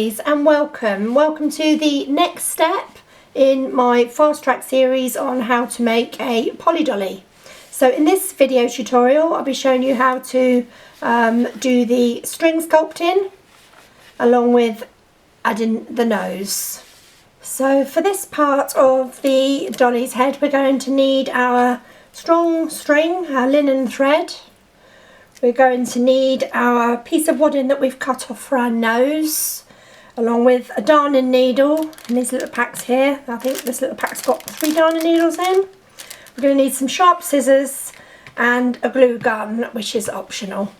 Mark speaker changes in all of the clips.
Speaker 1: dollies, and welcome to the next step in my fast track series on how to make a Polly Dolly. So in this video tutorial I'll be showing you how to do the string sculpting along with adding the nose. So for this part of the dolly's head we're going to need our strong string, our linen thread. We're going to need our piece of wadding that we've cut off for our nose, along with a darning needle and these little packs here. I think this little pack's got 3 darning needles in. We're going to need some sharp scissors and a glue gun, which is optional.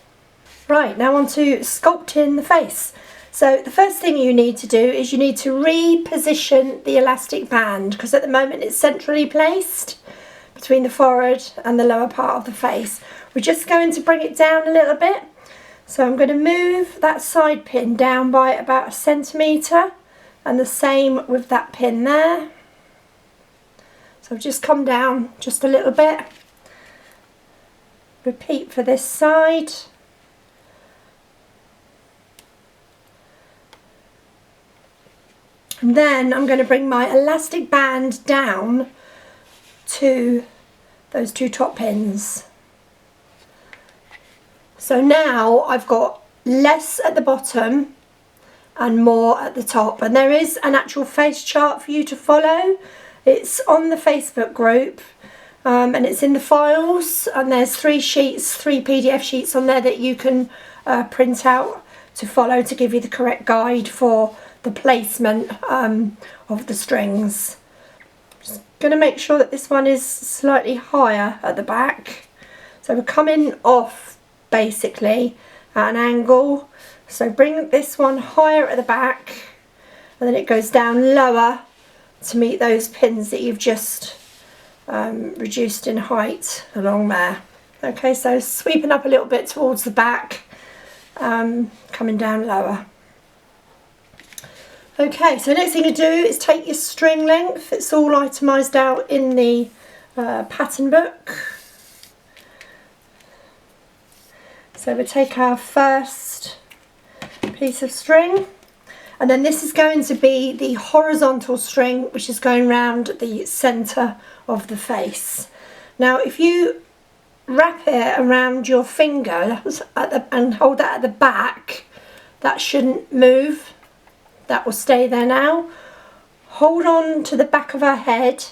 Speaker 1: Right, now on to sculpting the face. So the first thing you need to do is you need to reposition the elastic band, because at the moment it's centrally placed between the forehead and the lower part of the face. We're just going to bring it down a little bit. So I'm going to move that side pin down by about 1 centimetre, and the same with that pin there. So I've just come down just a little bit. Repeat for this side. And then I'm going to bring my elastic band down to those 2 top pins. So now I've got less at the bottom and more at the top, and there is an actual face chart for you to follow. It's on the Facebook group and it's in the files, and there's 3 sheets, 3 PDF sheets on there that you can print out to follow to give you the correct guide for the placement of the strings. Just going to make sure that this one is slightly higher at the back. So we're coming off basically at an angle, so bring this one higher at the back and then it goes down lower to meet those pins that you've just reduced in height along there. Okay, so sweeping up a little bit towards the back, coming down lower. Okay, so next thing you do is take your string length. It's all itemised out in the pattern book. So we take our first piece of string, and then this is going to be the horizontal string, which is going round the centre of the face. Now if you wrap it around your finger and hold that at the back, that shouldn't move. That will stay there now. Hold on to the back of her head.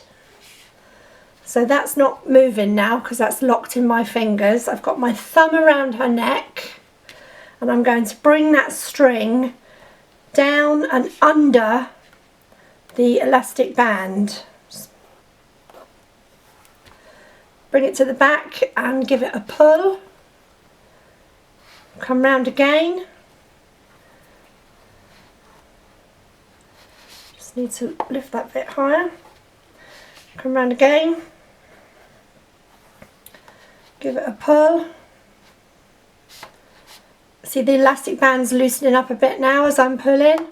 Speaker 1: So that's not moving now because that's locked in my fingers. I've got my thumb around her neck and I'm going to bring that string down and under the elastic band. Bring it to the back and give it a pull. Come round again. Just need to lift that bit higher. Come round again. Give it a pull. See, the elastic band's loosening up a bit now as I'm pulling.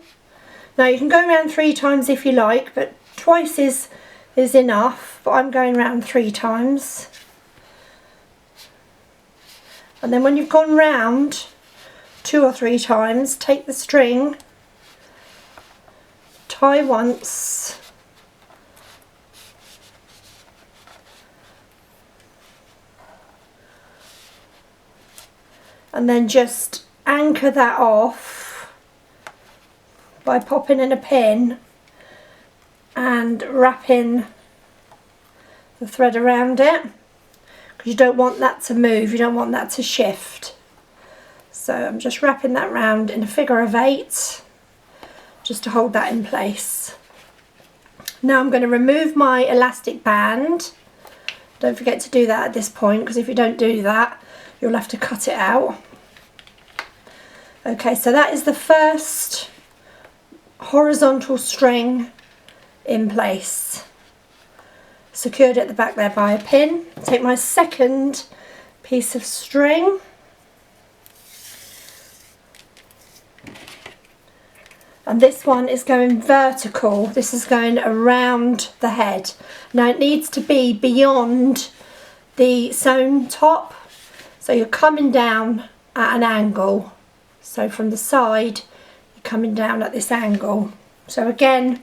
Speaker 1: Now you can go around 3 times if you like, but twice is enough, but I'm going around 3 times. And then when you've gone round 2 or 3 times, take the string, tie once, and then just anchor that off by popping in a pin and wrapping the thread around it, because you don't want that to move, you don't want that to shift. So I'm just wrapping that round in a figure of 8 just to hold that in place. Now I'm going to remove my elastic band. Don't forget to do that at this point, because if you don't do that you'll have to cut it out. Okay, so that is the first horizontal string in place. Secured at the back there by a pin. Take my second piece of string. And this one is going vertical. This is going around the head. Now it needs to be beyond the sewn top. So you're coming down at an angle. So from the side, you're coming down at this angle. So again,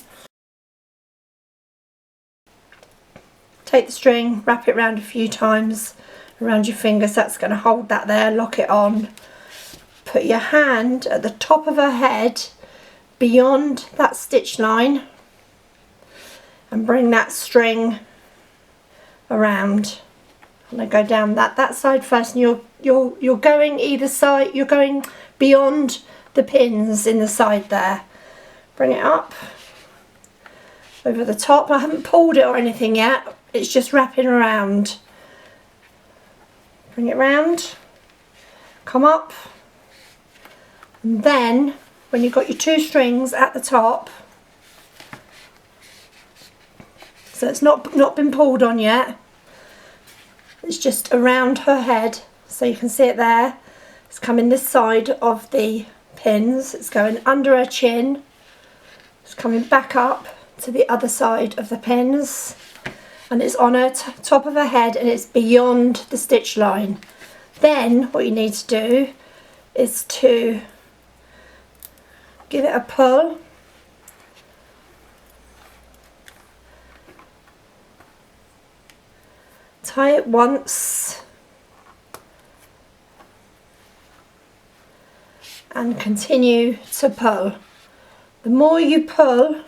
Speaker 1: take the string, wrap it around a few times around your fingers. That's going to hold that there, lock it on. Put your hand at the top of her head beyond that stitch line and bring that string around. And I go down that side first, and you're going either side, you're going beyond the pins in the side there. Bring it up over the top. I haven't pulled it or anything yet, it's just wrapping around. Bring it round, come up, and then when you've got your 2 strings at the top, so it's not been pulled on yet, it's just around her head, so you can see it there. It's coming this side of the pins, it's going under her chin, it's coming back up to the other side of the pins, and it's on her top of her head, and it's beyond the stitch line. Then what you need to do is to give it a pull, tie it once, and continue to pull. The more you pull,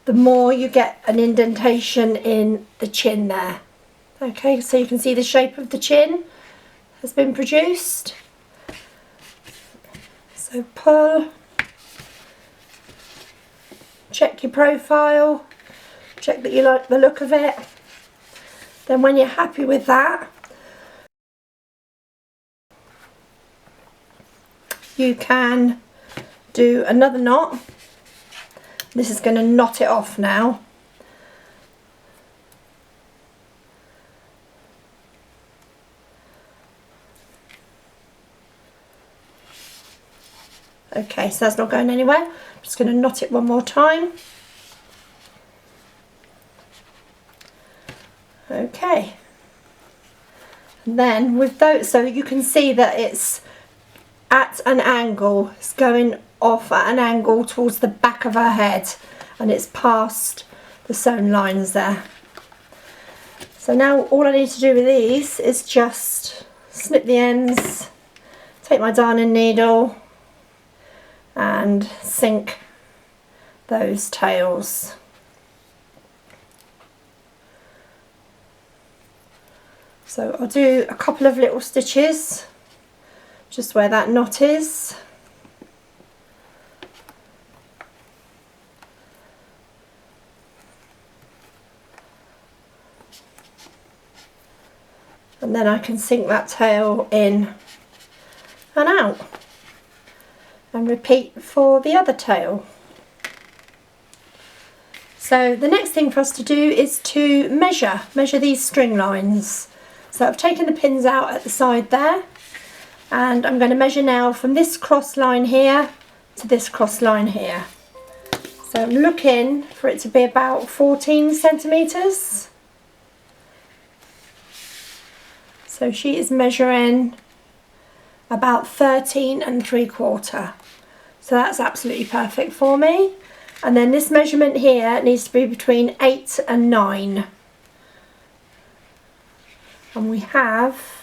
Speaker 1: the more you get an indentation in the chin there. Okay, so you can see the shape of the chin has been produced. So pull, check your profile, check that you like the look of it. Then when you're happy with that, you can do another knot. This is going to knot it off now. Okay, so that's not going anywhere. I'm just going to knot it one more time. Okay. And then with those, so you can see that it's at an angle, it's going off at an angle towards the back of her head, and it's past the sewn lines there. So now all I need to do with these is just snip the ends, take my darning needle and sink those tails. So I'll do a couple of little stitches just where that knot is. And then I can sink that tail in and out. And repeat for the other tail. So the next thing for us to do is to measure these string lines. So I've taken the pins out at the side there, and I'm going to measure now from this cross line here to this cross line here. So I'm looking for it to be about 14 centimetres. So she is measuring about 13 3/4. So that's absolutely perfect for me. And then this measurement here needs to be between 8 and 9. And we have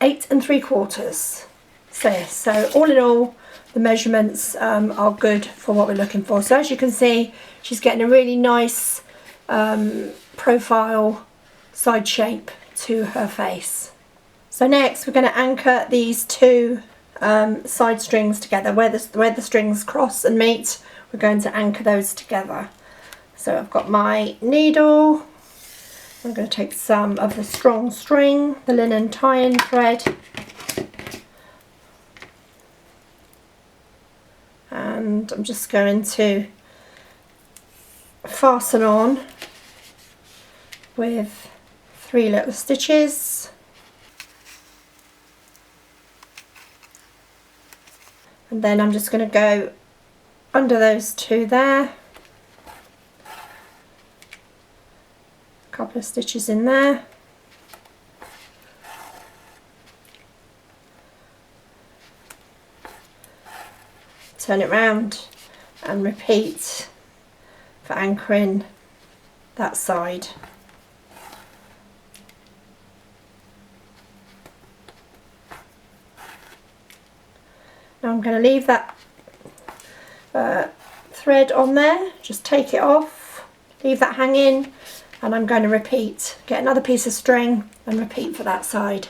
Speaker 1: 8 3/4. So all in all, the measurements are good for what we're looking for. So as you can see, she's getting a really nice profile side shape to her face. So next we're going to anchor these 2 side strings together. Where the strings cross and meet, we're going to anchor those together. So I've got my needle. I'm going to take some of the strong string, the linen tie-in thread, and I'm just going to fasten on with 3 little stitches. And then I'm just going to go under those 2 there, a couple of stitches in there, turn it round and repeat for anchoring that side. Now I'm going to leave that thread on there, just take it off, leave that hanging, and I'm going to repeat, get another piece of string and repeat for that side.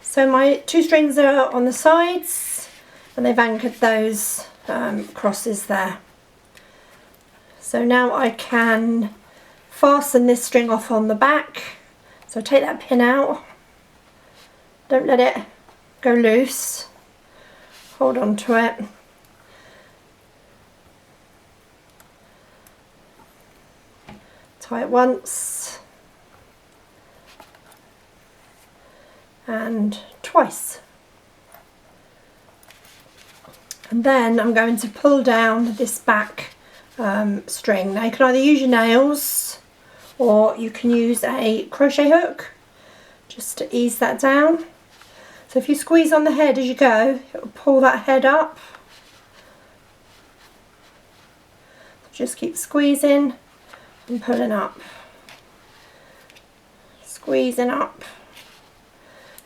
Speaker 1: So my 2 strings are on the sides and they've anchored those crosses there. So now I can fasten this string off on the back. So take that pin out, don't let it go loose, hold on to it. Tie it once and twice. And then I'm going to pull down this back string. Now you can either use your nails or you can use a crochet hook just to ease that down. So if you squeeze on the head as you go, it will pull that head up. Just keep squeezing and pulling up, squeezing up.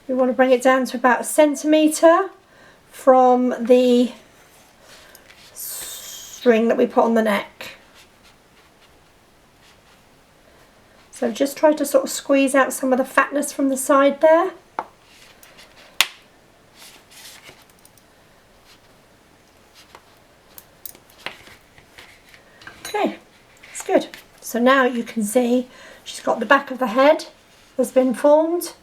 Speaker 1: You want to bring it down to about 1 centimetre from the string that we put on the neck. So just try to sort of squeeze out some of the fatness from the side there. Okay, that's good. So now you can see she's got the back of the head has been formed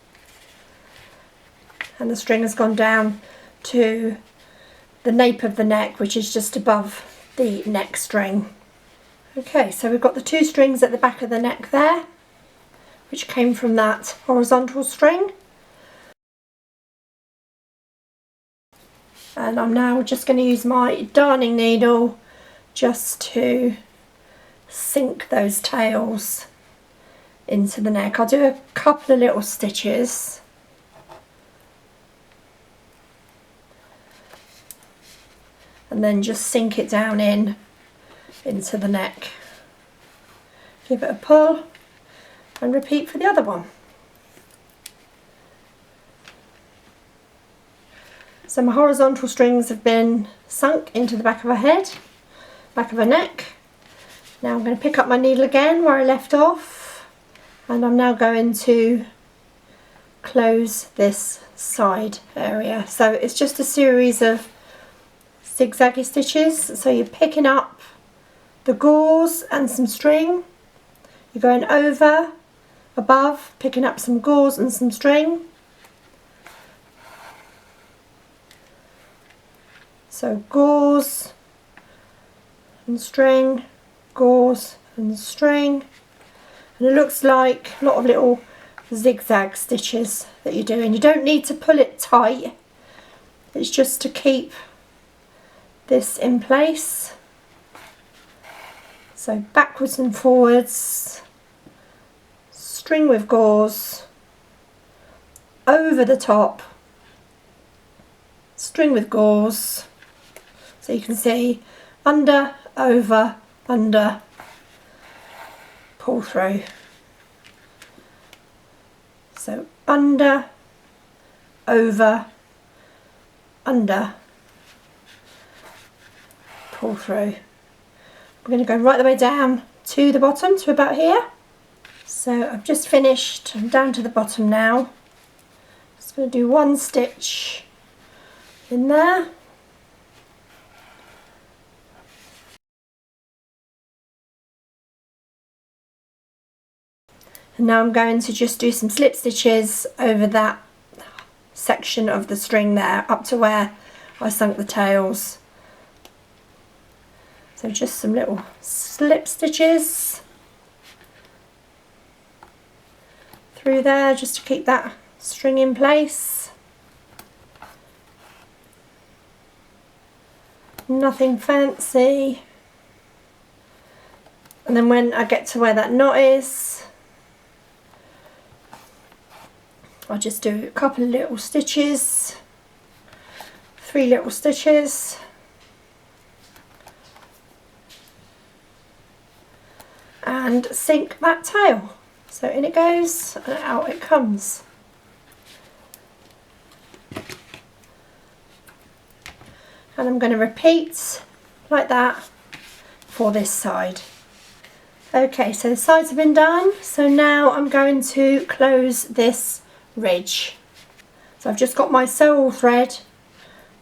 Speaker 1: and the string has gone down to the nape of the neck, which is just above the neck string. Okay, so we've got the 2 strings at the back of the neck there, which came from that horizontal string. And I'm now just going to use my darning needle just to sink those tails into the neck. I'll do a couple of little stitches. And then just sink it down into the neck. Give it a pull and repeat for the other one. So my horizontal strings have been sunk into the back of her head, back of her neck. Now I'm going to pick up my needle again where I left off, and I'm now going to close this side area. So it's just a series of zigzaggy stitches. So you're picking up the gauze and some string, you're going over, above, picking up some gauze and some string. So gauze and string, gauze and string, and it looks like a lot of little zigzag stitches that you're doing. You don't need to pull it tight, it's just to keep this in place. So backwards and forwards, string with gauze, over the top, string with gauze. So you can see under, over, under, pull through. So under, over, under, pull through. I'm going to go right the way down to the bottom, to about here. So I've just finished, I'm down to the bottom now. Just going to do 1 stitch in there. And now I'm going to just do some slip stitches over that section of the string there, up to where I sunk the tails. So just some little slip stitches through there, just to keep that string in place. Nothing fancy. And then when I get to where that knot is, I'll just do a couple of little stitches, 3 little stitches, and sink that tail. So in it goes and out it comes. And I'm going to repeat like that for this side. Okay, so the sides have been done, so now I'm going to close this ridge. So I've just got my sew-all thread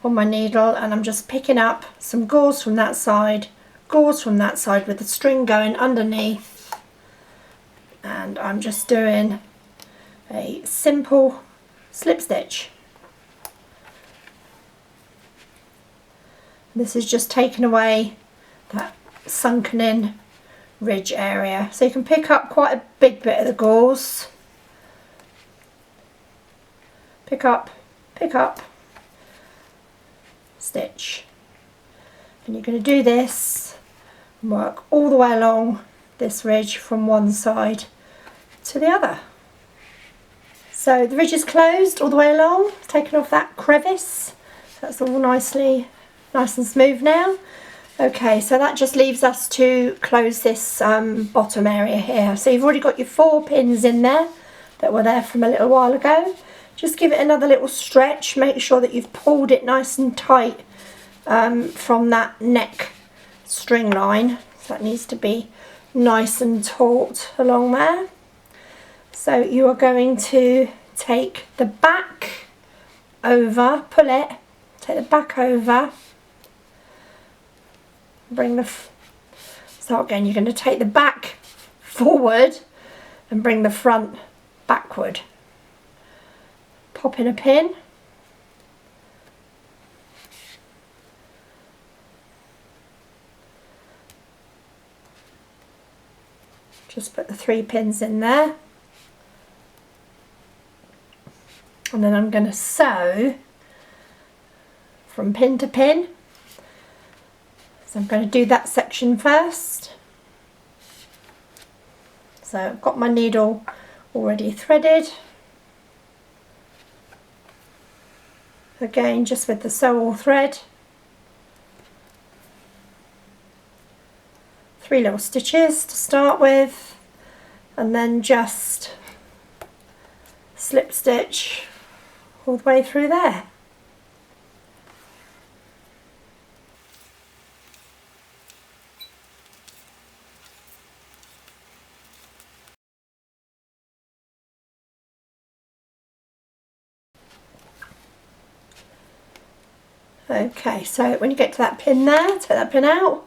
Speaker 1: on my needle and I'm just picking up some gauze from that side, gauze from that side with the string going underneath, and I'm just doing a simple slip stitch. This is just taking away that sunken in ridge area. So you can pick up quite a big bit of the gauze. Pick up, stitch. And you're going to do this and work all the way along this ridge from one side to the other. So the ridge is closed all the way along, taken off that crevice. That's all nice and smooth now. Okay, so that just leaves us to close this bottom area here. So you've already got your 4 pins in there that were there from a little while ago. Just give it another little stretch, make sure that you've pulled it nice and tight from that neck string line. So that needs to be nice and taut along there. So you are going to take the back over, pull it, take the back over, bring the, start again, you're going to take the back forward and bring the front backward. Pop in a pin. Just put the 3 pins in there. And then I'm going to sew from pin to pin. So I'm going to do that section first. So I've got my needle already threaded. Again, just with the sew-all thread. 3 little stitches to start with, and then just slip stitch all the way through there. Okay, so when you get to that pin there, take that pin out.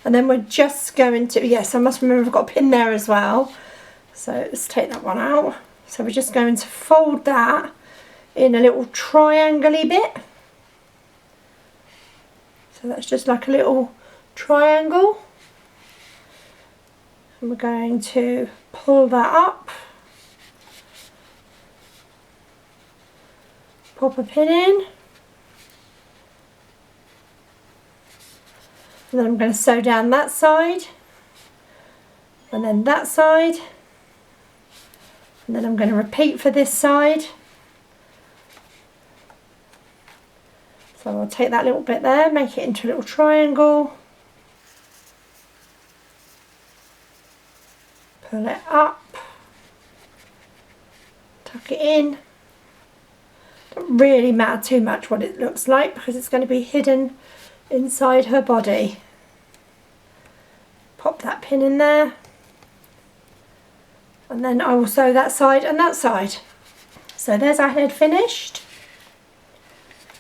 Speaker 1: And then we're just going to, yes, I must remember I've got a pin there as well. So let's take that one out. So we're just going to fold that in a little triangle-y bit. So that's just like a little triangle. And we're going to pull that up. Pop a pin in. And then I'm going to sew down that side, and then that side, and then I'm going to repeat for this side. So I'll take that little bit there, make it into a little triangle, pull it up, tuck it in. Don't really matter too much what it looks like because it's going to be hidden inside her body. Pop that pin in there, and then I will sew that side and that side. So there's our head finished.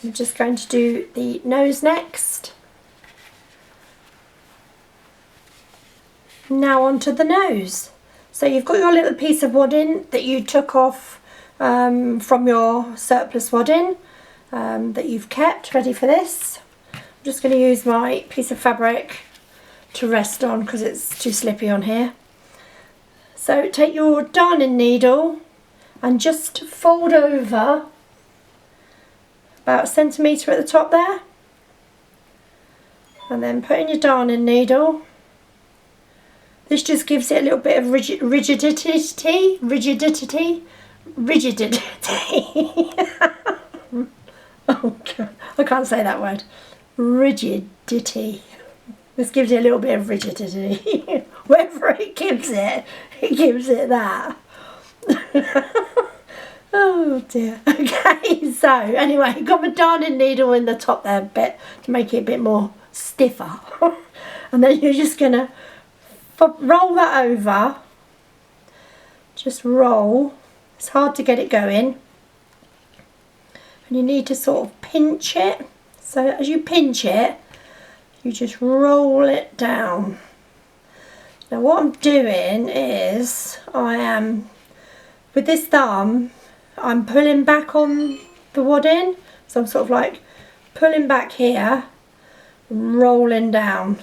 Speaker 1: I'm just going to do the nose next. Now onto the nose. So you've got your little piece of wadding that you took off from your surplus wadding that you've kept ready for this. I'm just going to use my piece of fabric to rest on because it's too slippy on here. So take your darning needle and just fold over about 1 centimetre at the top there, and then put in your darning needle. This just gives it a little bit of rigidity. Oh God, I can't say that word. Rigidity. This gives it a little bit of rigidity. Whatever it gives it that. Oh dear. Okay, so anyway, got my darning needle in the top there a bit to make it a bit more stiffer. And then you're just going to roll that over. Just roll. It's hard to get it going. And you need to sort of pinch it. So as you pinch it, you just roll it down. Now what I'm doing is, with this thumb, I'm pulling back on the wadding. So I'm sort of like pulling back here, rolling down.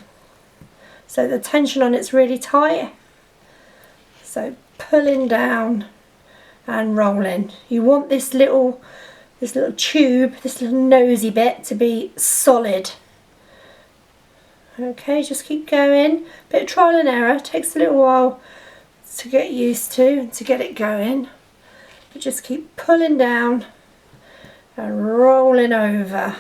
Speaker 1: So the tension on it's really tight. So pulling down and rolling. You want this little tube, this little nosy bit to be solid. Okay, just keep going. Bit of trial and error. Takes a little while to get used to and to get it going. But just keep pulling down and rolling over.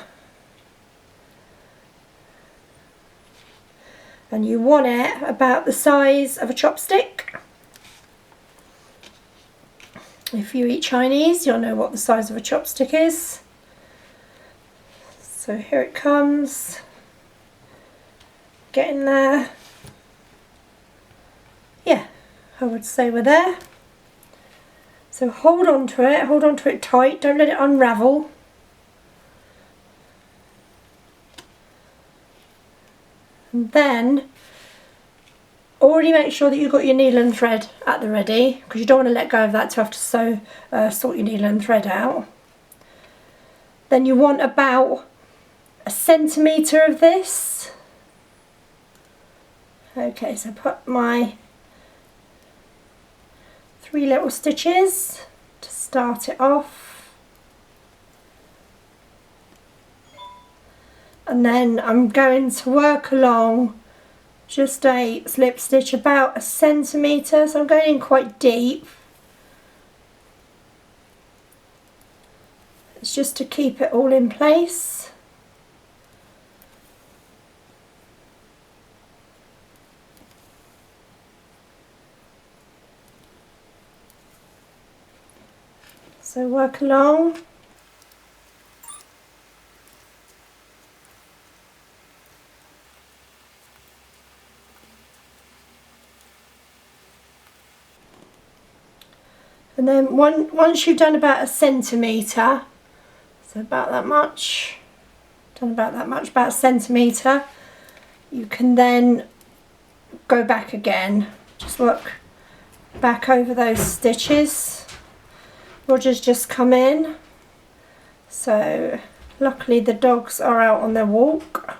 Speaker 1: And you want it about the size of a chopstick. If you eat Chinese, you'll know what the size of a chopstick is. So here it comes. Getting there. Yeah, I would say we're there. So hold on to it tight, don't let it unravel. And then already make sure that you've got your needle and thread at the ready, because you don't want to let go of that to have to sort your needle and thread out. Then you want about 1 centimetre of this. Okay, so put my 3 little stitches to start it off. And then I'm going to work along just a slip stitch about 1 centimetre, so I'm going in quite deep. It's just to keep it all in place. So work along. And then once you've done about 1 centimetre, so about that much, about 1 centimetre, you can then go back again. Just work back over those stitches. Roger's just come in, so luckily the dogs are out on their walk,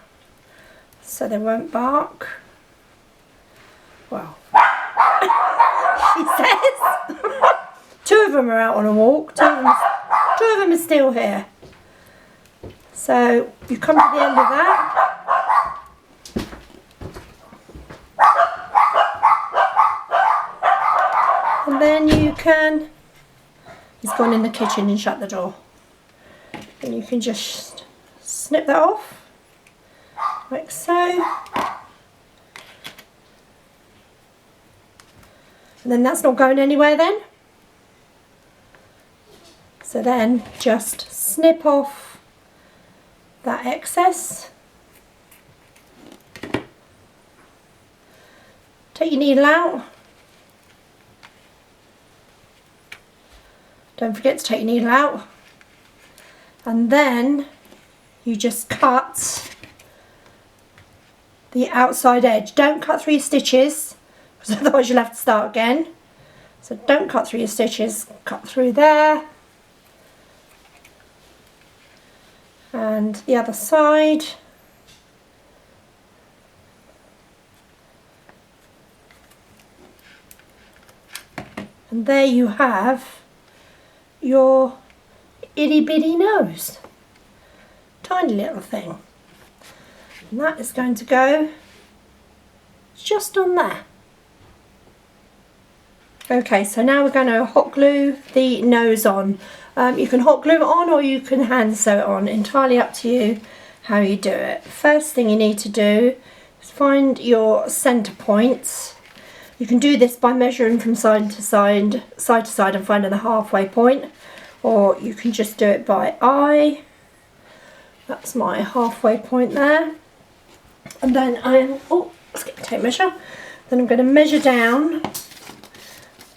Speaker 1: so they won't bark. Well, she says. 2 of them are out on a walk, 2 of them are still here. So you come to the end of that. And then you can, he's gone in the kitchen and shut the door. And you can just snip that off, like so. And then that's not going anywhere then. So then just snip off that excess. Take your needle out. Don't forget to take your needle out. And then you just cut the outside edge. Don't cut through your stitches, because otherwise you'll have to start again. So don't cut through your stitches, cut through there. And the other side. And there you have your itty bitty nose. Tiny little thing. And that is going to go just on there. Okay, so now we're going to hot glue the nose on. You can hot glue it on or you can hand sew it on, entirely up to you how you do it. First thing you need to do find your centre points. You can do this by measuring from side to side and finding the halfway point, or you can just do it by eye. That's my halfway point there. And then let's get a tape measure. Then I'm going to measure down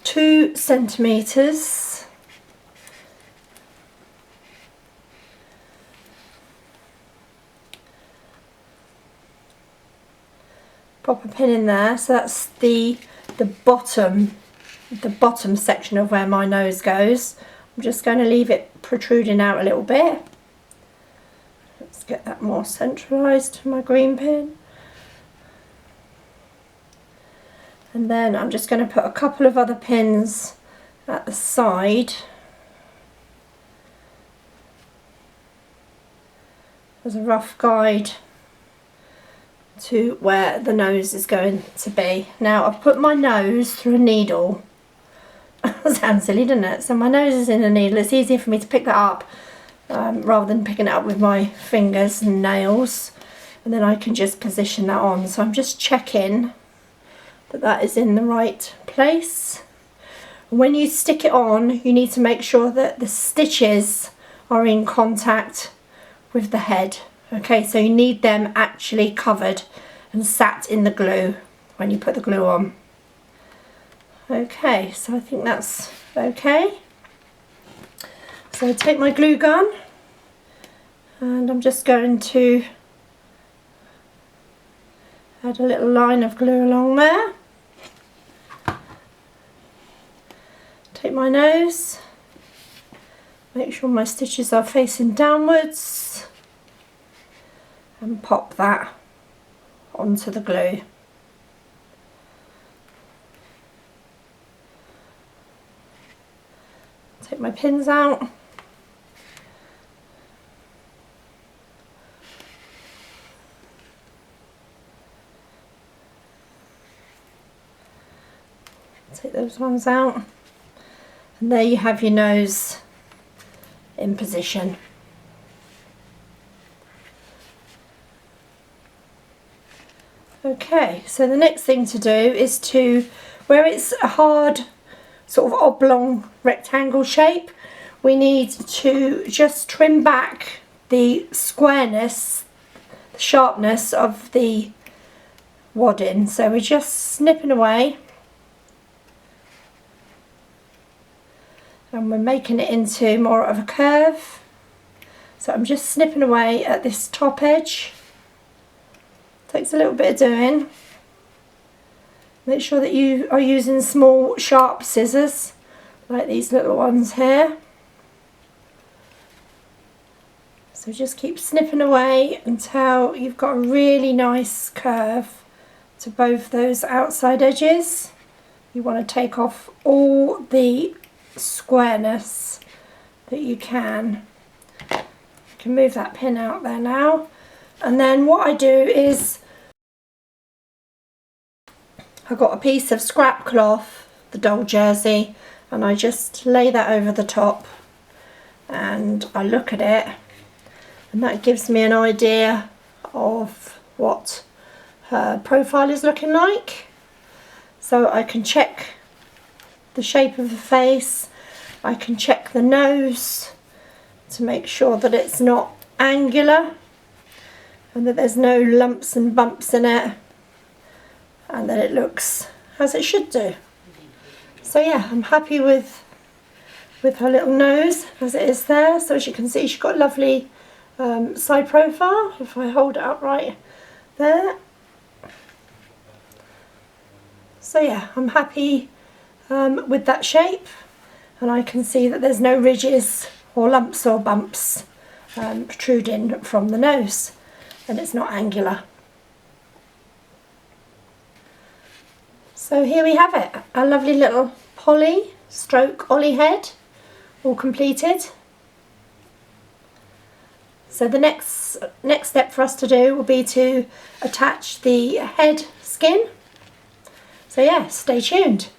Speaker 1: 2 centimetres. Pop a pin in there, so that's the bottom section of where my nose goes. I'm just going to leave it protruding out a little bit. Let's get that more centralised, my green pin. And then I'm just going to put a couple of other pins at the side as a rough guide to where the nose is going to be. Now I've put my nose through a needle. Sounds silly, doesn't it? So my nose is in a needle. It's easier for me to pick that up rather than picking it up with my fingers and nails, and then I can just position that on. So I'm just checking that that is in the right place. When you stick it on, you need to make sure that the stitches are in contact with the head. Okay, so you need them actually covered and sat in the glue when you put the glue on. Okay, so I think that's okay. So I take my glue gun and I'm just going to add a little line of glue along there. Take my nose, make sure my stitches are facing downwards, and pop that onto the glue. Take my pins out. Take those ones out. And there you have your nose in position. Okay, so the next thing to do is to, where it's a hard sort of oblong rectangle shape, we need to just trim back the squareness, the sharpness of the wadding. So we're just snipping away and we're making it into more of a curve. So I'm just snipping away at this top edge. Takes a little bit of doing. Make sure that you are using small sharp scissors like these little ones here. So just keep snipping away until you've got a really nice curve to both those outside edges. You want to take off all the squareness that you can. You can move that pin out there now. And then what I do is I've got a piece of scrap cloth, the doll jersey, and I just lay that over the top and I look at it, and that gives me an idea of what her profile is looking like. So I can check the shape of the face, I can check the nose to make sure that it's not angular and that there's no lumps and bumps in it, and that it looks as it should do. So yeah, I'm happy with her little nose as it is there. So as you can see, she's got a lovely side profile. If I hold it up right there. So yeah, I'm happy with that shape, and I can see that there's no ridges or lumps or bumps protruding from the nose, and it's not angular. So here we have it, a lovely little Polly stroke Ollie head, all completed. So the next step for us to do will be to attach the head skin. So yeah, stay tuned.